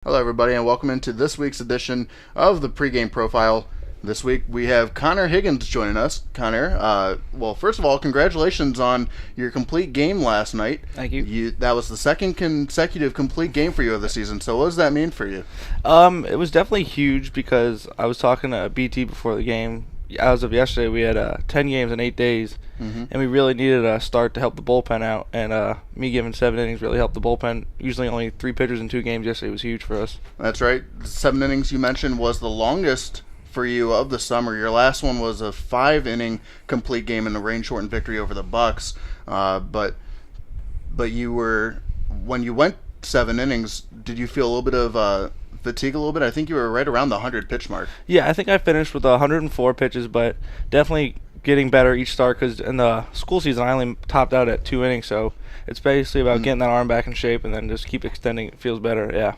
Hello, everybody, and welcome into this week's edition of the Pregame Profile. This week we have Connor Higgins joining us. Connor, well, first of all, congratulations on your complete game last night. Thank you. That was the second consecutive complete game for you of the season. So what does that mean for you? It was definitely huge because I was talking to BT before the game. As of yesterday, we had 10 games in 8 days, and we really needed a start to help the bullpen out. And me giving 7 innings really helped the bullpen. Usually only 3 pitchers in 2 games yesterday was huge for us. That's right. The 7 innings you mentioned was the longest for you of the summer. Your last one was a 5-inning complete game in the rain-shortened victory over the Bucks. But you were, when you went 7 innings, did you feel a little bit of fatigue a little bit? I think you were right around the 100 pitch mark. Yeah, I think I finished with 104 pitches, but definitely getting better each start because in the school season I only topped out at 2 innings, so it's basically about getting that arm back in shape and then just keep extending. It feels better, yeah.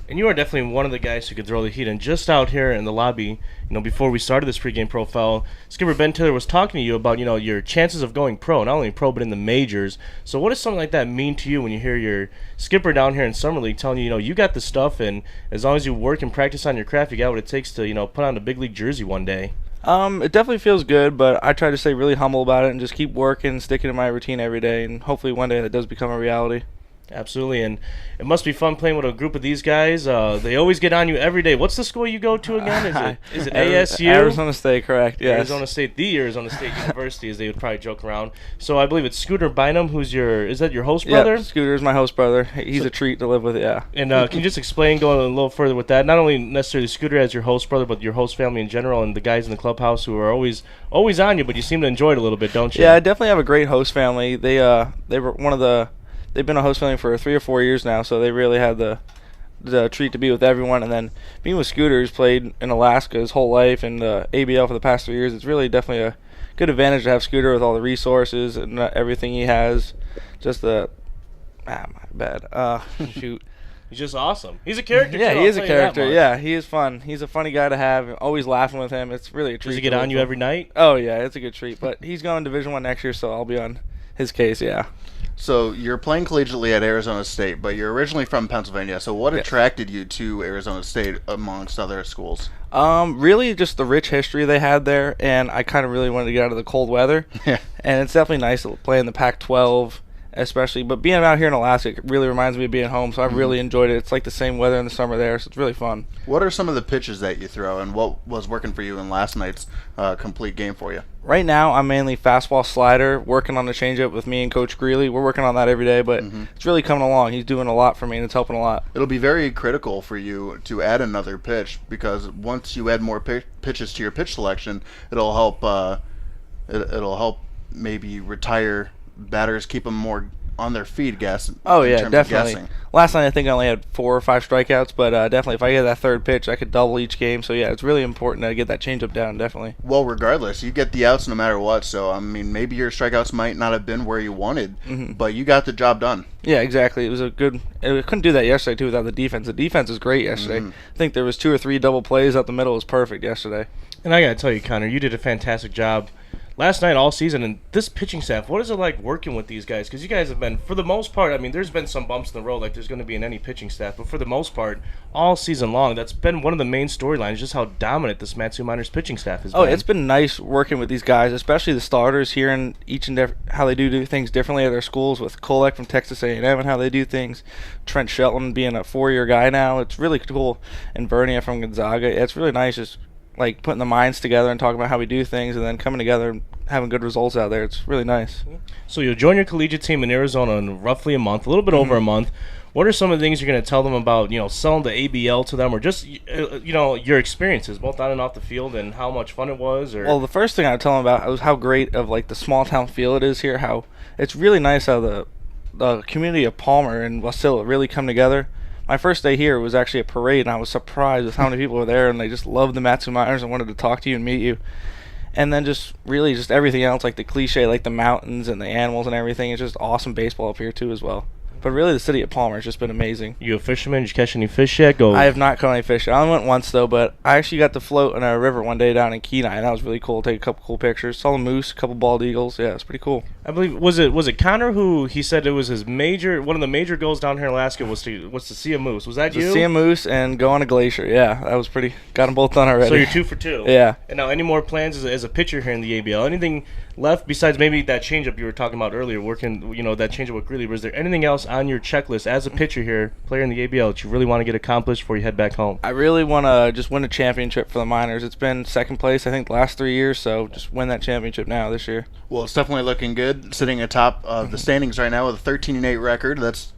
And you are definitely one of the guys who could throw the heat. And just out here in the lobby, before we started this pregame profile, Skipper Ben Taylor was talking to you about, your chances of going pro, not only pro but in the majors. So what does something like that mean to you when you hear your skipper down here in Summer League telling you, you got the stuff, and as long as you work and practice on your craft, you got what it takes to, put on a big league jersey one day? It definitely feels good, but I try to stay really humble about it and just keep working, sticking to my routine every day, and hopefully one day that does become a reality. Absolutely, and it must be fun playing with a group of these guys. They always get on you every day. What's the school you go to again? Is it ASU? Arizona State, correct, yes. Arizona State, the Arizona State University, as they would probably joke around. So I believe it's Scooter Bynum, is that your host brother? Yeah, Scooter's my host brother. He's a treat to live with, yeah. And can you just explain, going a little further with that, not only necessarily Scooter as your host brother, but your host family in general and the guys in the clubhouse who are always on you, but you seem to enjoy it a little bit, don't you? Yeah, I definitely have a great host family. They were they've been a host family for 3 or 4 years now, so they really had the treat to be with everyone. And then being with Scooter, who's played in Alaska his whole life and the ABL for the past 3 years, it's really definitely a good advantage to have Scooter with all the resources and everything he has. Just shoot. He's just awesome. He's a character. Yeah, too, he is a I'll tell you that character. much. Yeah, he is fun. He's a funny guy to have. Always laughing with him. It's really a treat. Does he get on you every night? Oh yeah, it's a good treat. But he's going Division I next year, so I'll be on his case. Yeah. So you're playing collegiately at Arizona State, but you're originally from Pennsylvania. So what attracted you to Arizona State amongst other schools? Really just the rich history they had there, and I kind of really wanted to get out of the cold weather. Yeah. And it's definitely nice to play in the Pac-12, especially. But being out here in Alaska, it really reminds me of being home, so I've really enjoyed it. It's like the same weather in the summer there, so it's really fun. What are some of the pitches that you throw, and what was working for you in last night's complete game for you? Right now, I'm mainly fastball slider, working on the changeup with me and Coach Greeley. We're working on that every day, but it's really coming along. He's doing a lot for me, and it's helping a lot. It'll be very critical for you to add another pitch, because once you add more pitches to your pitch selection, it'll help. It'll help maybe retire batters, keep them more on their feet, Oh in yeah, terms definitely. Of guessing. Last night I think I only had 4 or 5 strikeouts, but definitely if I get that third pitch, I could double each game. So yeah, it's really important to get that changeup down, definitely. Well, regardless, you get the outs no matter what. So I mean, maybe your strikeouts might not have been where you wanted, but you got the job done. Yeah, exactly. It was a good. We couldn't do that yesterday too without the defense. The defense was great yesterday. I think there was 2 or 3 double plays up the middle. It was perfect yesterday. And I gotta tell you, Connor, you did a fantastic job last night, all season, and this pitching staff. What is it like working with these guys? Because you guys have been, for the most part, I mean, there's been some bumps in the road, like there's going to be in any pitching staff, but for the most part, all season long, that's been one of the main storylines, just how dominant this Matsu Miners pitching staff has been. Oh, it's been nice working with these guys, especially the starters, hearing how they do things differently at their schools, with Kolek from Texas A&M and how they do things. Trent Shelton being a 4-year guy now, it's really cool. And Vernia from Gonzaga, it's really nice just like putting the minds together and talking about how we do things and then coming together and having good results out there. It's really nice. So you'll join your collegiate team in Arizona in roughly a month, a little bit over a month. What are some of the things you're going to tell them about, selling the ABL to them, or just, your experiences, both on and off the field, and how much fun it was? Or Well, the first thing I would tell them about was how great of like the small town feel it is here. How it's really nice how the community of Palmer and Wasilla really come together. My first day here was actually a parade, and I was surprised with how many people were there, and they just loved the Matsu Miners and wanted to talk to you and meet you. And then just everything else, like the cliche, like the mountains and the animals and everything. It's just awesome baseball up here too as well. But really, the city of Palmer has just been amazing. You a fisherman? Did you catch any fish yet? I have not caught any fish. I only went once though, but I actually got to float in a river one day down in Kenai, and that was really cool. Take a couple cool pictures. Saw a moose, a couple bald eagles. Yeah, it's pretty cool. I believe was it Connor who he said it was his one of the major goals down here in Alaska was to see a moose. Was that To you? see a moose and go on a glacier. Yeah, that was pretty. Got them both done already. So you're 2 for 2. Yeah. And now, any more plans as a pitcher here in the ABL? Anything left besides maybe that changeup you were talking about earlier? Working, that changeup with Greeley. Was there anything else on your checklist as a pitcher here, player in the ABL, that you really want to get accomplished before you head back home? I really want to just win a championship for the minors. It's been second place, I think, the last 3 years. So just win that championship now this year. Well, it's definitely looking good, sitting atop of the standings right now with a 13-8 record. Let's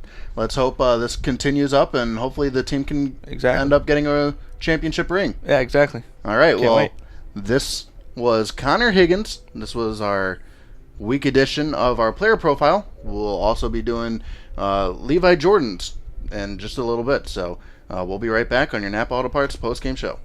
hope this continues up, and hopefully the team can end up getting a championship ring. Yeah, exactly. All right. Can't wait. This was Connor Higgins. This was our week edition of our player profile. We'll also be doing Levi Jordan's in just a little bit. So we'll be right back on your Napa Auto Parts post-game show.